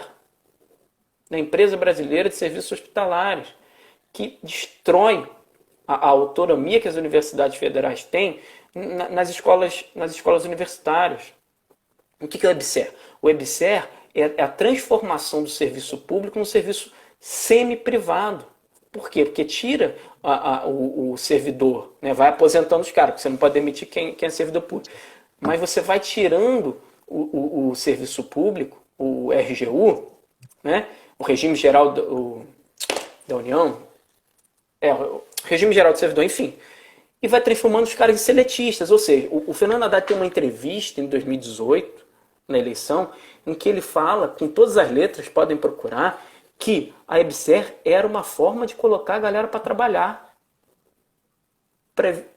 da Empresa Brasileira de Serviços Hospitalares, que destrói a autonomia que as universidades federais têm nas escolas universitárias. O que é o EBSER? O EBSER é a transformação do serviço público num serviço semi-privado. Por quê? Porque tira o servidor, né? Vai aposentando os caras, porque você não pode demitir quem é servidor público. Mas você vai tirando o serviço público, o RGU, né? O Regime Geral da União, o Regime Geral do Servidor, enfim, e vai transformando os caras em seletistas. Ou seja, o Fernando Haddad tem uma entrevista em 2018, na eleição, em que ele fala, com todas as letras, podem procurar, que a EBSER era uma forma de colocar a galera para trabalhar.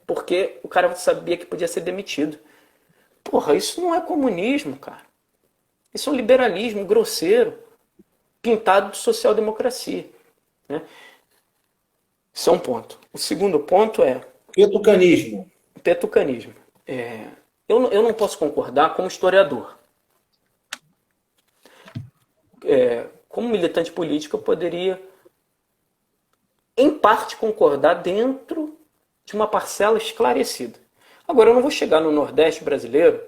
Porque o cara sabia que podia ser demitido. Porra, isso não é comunismo, cara. Isso é um liberalismo grosseiro, pintado de social-democracia, né? Isso é um ponto. O segundo ponto é... Petucanismo. Petucanismo. Eu não posso concordar como historiador. Como militante político, eu poderia, em parte, concordar dentro de uma parcela esclarecida. Agora, eu não vou chegar no Nordeste brasileiro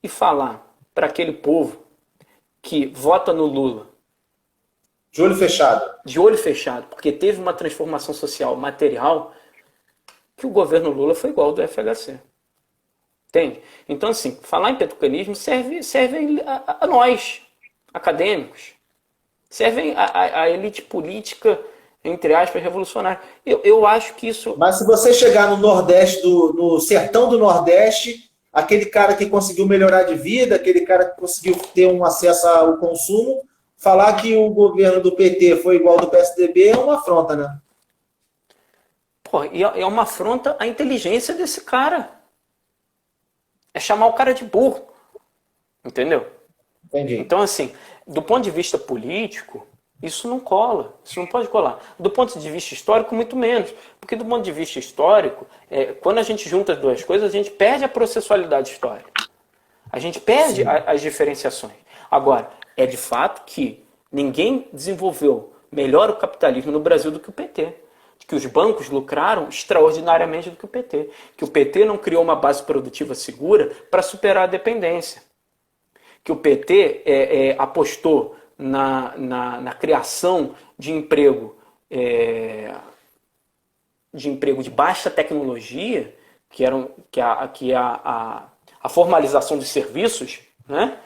e falar para aquele povo que vota no Lula de olho fechado. De olho fechado, porque teve uma transformação social material que o governo Lula foi igual ao do FHC. Entende? Então, assim, falar em petucanismo serve a nós, acadêmicos. Serve a elite política, entre aspas, revolucionária. Eu acho que isso... Mas se você chegar no Nordeste, no sertão do Nordeste, aquele cara que conseguiu melhorar de vida, aquele cara que conseguiu ter um acesso ao consumo, falar que o governo do PT foi igual ao do PSDB é uma afronta, né? Pô, e é uma afronta à inteligência desse cara. É chamar o cara de burro. Entendeu? Entendi. Então, assim, do ponto de vista político, isso não cola. Isso não pode colar. Do ponto de vista histórico, muito menos. Porque do ponto de vista histórico, quando a gente junta as duas coisas, a gente perde a processualidade histórica. A gente perde as diferenciações. Agora, é de fato que ninguém desenvolveu melhor o capitalismo no Brasil do que o PT. Que os bancos lucraram extraordinariamente do que o PT. Que o PT não criou uma base produtiva segura para superar a dependência. Que o PT apostou na criação de emprego de baixa tecnologia, que é a formalização dos serviços, né?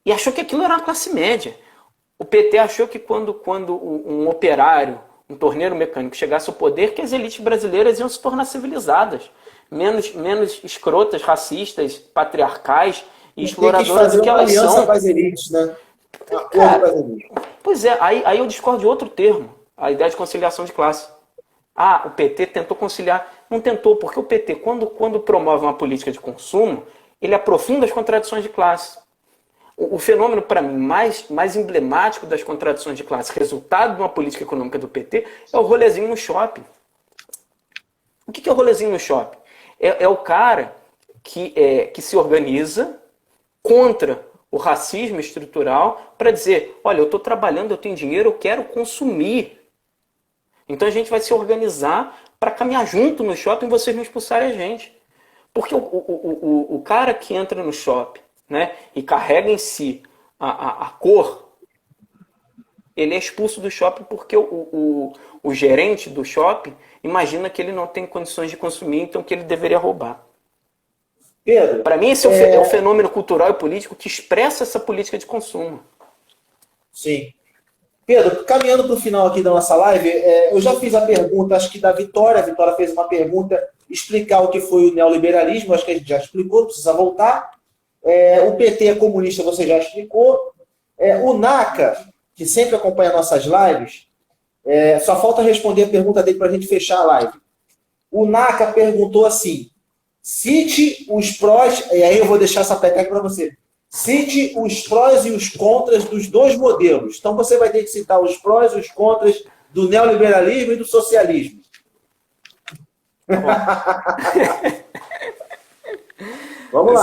E achou que aquilo era uma classe média. O PT achou que quando um operário, um torneiro mecânico chegasse ao poder, que as elites brasileiras iam se tornar civilizadas, menos escrotas, racistas, patriarcais e exploradoras do que elas são. Aliança com as elites, né? Cara, pois é, aí eu discordo de outro termo, a ideia de conciliação de classe. O PT tentou conciliar. Não tentou, porque o PT, quando promove uma política de consumo, ele aprofunda as contradições de classe. O fenômeno, para mim, mais emblemático das contradições de classe, resultado de uma política econômica do PT, é o rolezinho no shopping. O que é o rolezinho no shopping? É o cara que se organiza contra o racismo estrutural para dizer, olha, eu estou trabalhando, eu tenho dinheiro, eu quero consumir. Então a gente vai se organizar para caminhar junto no shopping e vocês não expulsarem a gente. Porque o cara que entra no shopping, né, e carrega em si a cor, ele é expulso do shopping porque o gerente do shopping imagina que ele não tem condições de consumir, então que ele deveria roubar. Pedro, para mim esse é o fenômeno cultural e político que expressa essa política de consumo. Sim. Pedro, caminhando para o final aqui da nossa live, eu já fiz a pergunta, acho que da Vitória. A Vitória fez uma pergunta, explicar o que foi o neoliberalismo, acho que a gente já explicou, precisa voltar. O PT é comunista, você já explicou. O NACA, que sempre acompanha nossas lives, só falta responder a pergunta dele para a gente fechar a live. O NACA perguntou assim, Cite os prós, e aí eu vou deixar essa peteca para você. Cite os prós e os contras dos dois modelos. Então você vai ter que citar os prós e os contras do neoliberalismo e do socialismo. Vamos lá.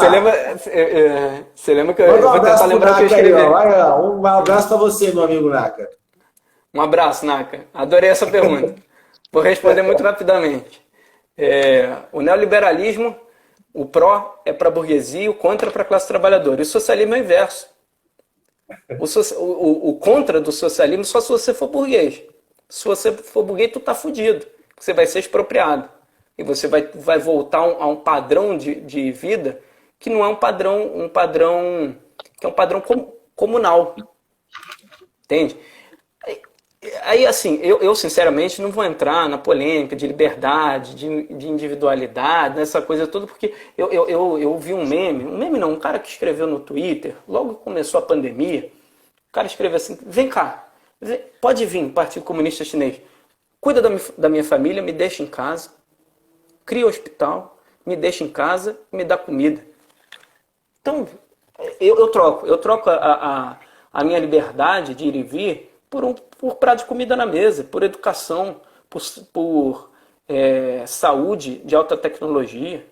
Você lembra que eu vou tentar lembrar o que eu escrevi? Um abraço para você, meu amigo Naka. Um abraço, Naka. Adorei essa pergunta. Vou responder muito rapidamente. O neoliberalismo, o pró é para a burguesia e o contra é para a classe trabalhadora. E o socialismo é o inverso. O contra do socialismo só se você for burguês. Se você for burguês, tu tá fudido. Você vai ser expropriado. E você vai voltar a um padrão de vida que não é um padrão que é um padrão comunal. Entende? Aí, assim, eu sinceramente não vou entrar na polêmica de liberdade, de individualidade, nessa coisa toda, porque eu vi um meme não, um cara que escreveu no Twitter, logo que começou a pandemia, o cara escreveu assim, vem cá, pode vir, Partido Comunista Chinês, cuida da minha família, me deixa em casa, cria hospital, me deixa em casa e me dá comida. Então, eu troco a minha liberdade de ir e vir por prato de comida na mesa, por educação, por saúde de alta tecnologia,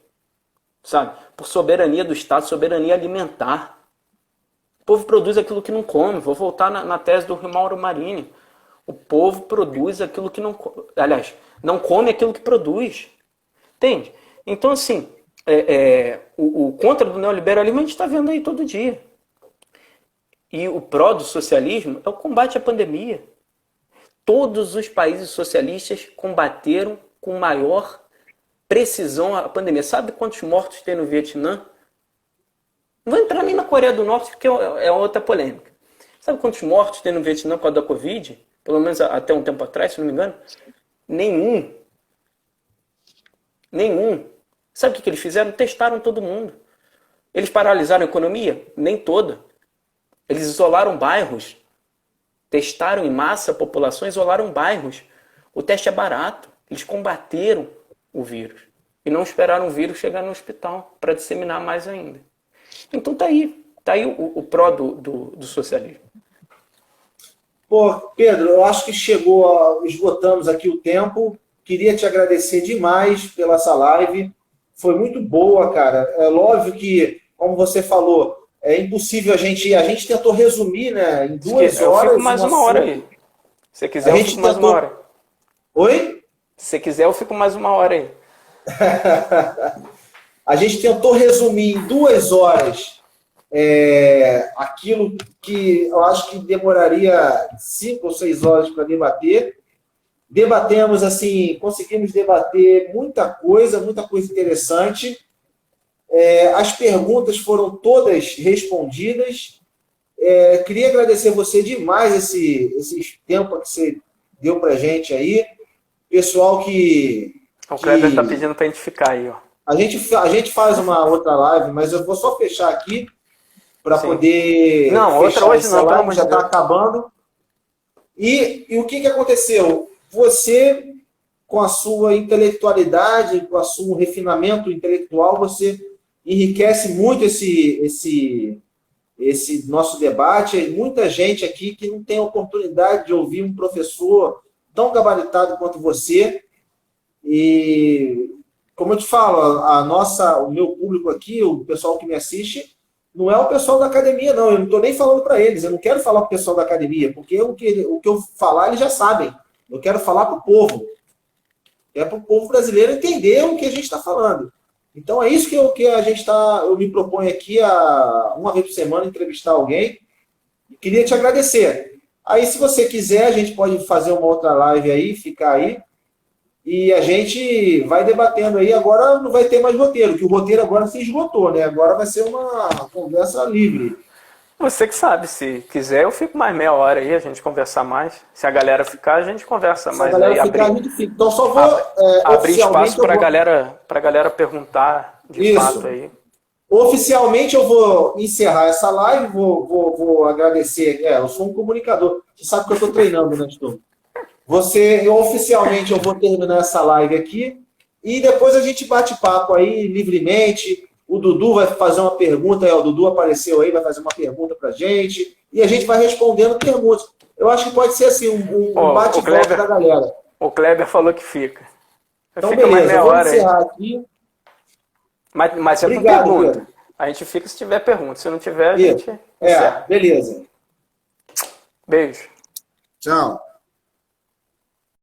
sabe? Por soberania do Estado, soberania alimentar. O povo produz aquilo que não come. Vou voltar na tese do Mauro Marini. O povo produz aquilo que não come. Aliás, não come aquilo que produz. Entende? Então, assim, o contra do neoliberalismo a gente está vendo aí todo dia. E o pró do socialismo é o combate à pandemia. Todos os países socialistas combateram com maior precisão a pandemia. Sabe quantos mortos tem no Vietnã? Não vou entrar nem na Coreia do Norte, porque é outra polêmica. Sabe quantos mortos tem no Vietnã por causa da Covid? Pelo menos até um tempo atrás, se não me engano. Nenhum. Sabe o que eles fizeram? Testaram todo mundo. Eles paralisaram a economia? Nem toda. Eles isolaram bairros. Testaram em massa a população, isolaram bairros. O teste é barato. Eles combateram o vírus. E não esperaram o vírus chegar no hospital para disseminar mais ainda. Então tá aí. Tá aí o pró do socialismo. Pô, Pedro, eu acho que esgotamos aqui o tempo. Queria te agradecer demais pela essa live. Foi muito boa, cara. É óbvio que, como você falou, é impossível a gente tentou resumir, né, em 2 horas. Eu fico mais uma hora aí. Se você quiser, eu fico mais uma hora. Oi? Se você quiser, eu fico mais uma hora aí. A gente tentou resumir em 2 horas aquilo que eu acho que demoraria 5 ou 6 horas para debater. Debatemos, assim, conseguimos debater muita coisa interessante. As perguntas foram todas respondidas. Queria agradecer você demais esse tempo que você deu pra gente aí. Pessoal O Kleber está pedindo para a gente ficar aí, ó. A gente faz uma outra live, mas eu vou só fechar aqui para poder... Não, outra hoje não, live, já está acabando. E o que aconteceu? Você, com a sua intelectualidade, com o seu refinamento intelectual, você enriquece muito esse nosso debate. Tem muita gente aqui que não tem a oportunidade de ouvir um professor tão gabaritado quanto você. E, como eu te falo, o meu público aqui, o pessoal que me assiste, não é o pessoal da academia, não. Eu não estou nem falando para eles. Eu não quero falar para o pessoal da academia, porque o que eu falar, eles já sabem. Eu quero falar para o povo. É para o povo brasileiro entender o que a gente está falando. Então é isso que eu me proponho aqui, uma vez por semana, entrevistar alguém. Queria te agradecer. Aí, se você quiser, a gente pode fazer uma outra live aí, ficar aí. E a gente vai debatendo aí. Agora não vai ter mais roteiro, que o roteiro agora se esgotou, né? Agora vai ser uma conversa livre. Você que sabe, se quiser eu fico mais meia hora aí, a gente conversar mais. Se a galera ficar, a gente conversa mais. Se a galera ficar, a gente fica. Então só vou abrir espaço para a galera perguntar de fato aí. Oficialmente eu vou encerrar essa live, vou agradecer. Eu sou um comunicador. Você sabe que eu estou treinando, né, Estou? Oficialmente eu vou terminar essa live aqui. e depois a gente bate papo aí livremente. O Dudu vai fazer uma pergunta, o Dudu apareceu aí, vai fazer uma pergunta pra gente, e a gente vai respondendo perguntas. Eu acho que pode ser assim, um bate-volta da galera. O Kleber falou que fica. Então, beleza, vamos encerrar aqui. Mas é Obrigado, com pergunta. Pedro. A gente fica se tiver pergunta. Se não tiver, a gente encerra. Beleza. Beijo. Tchau.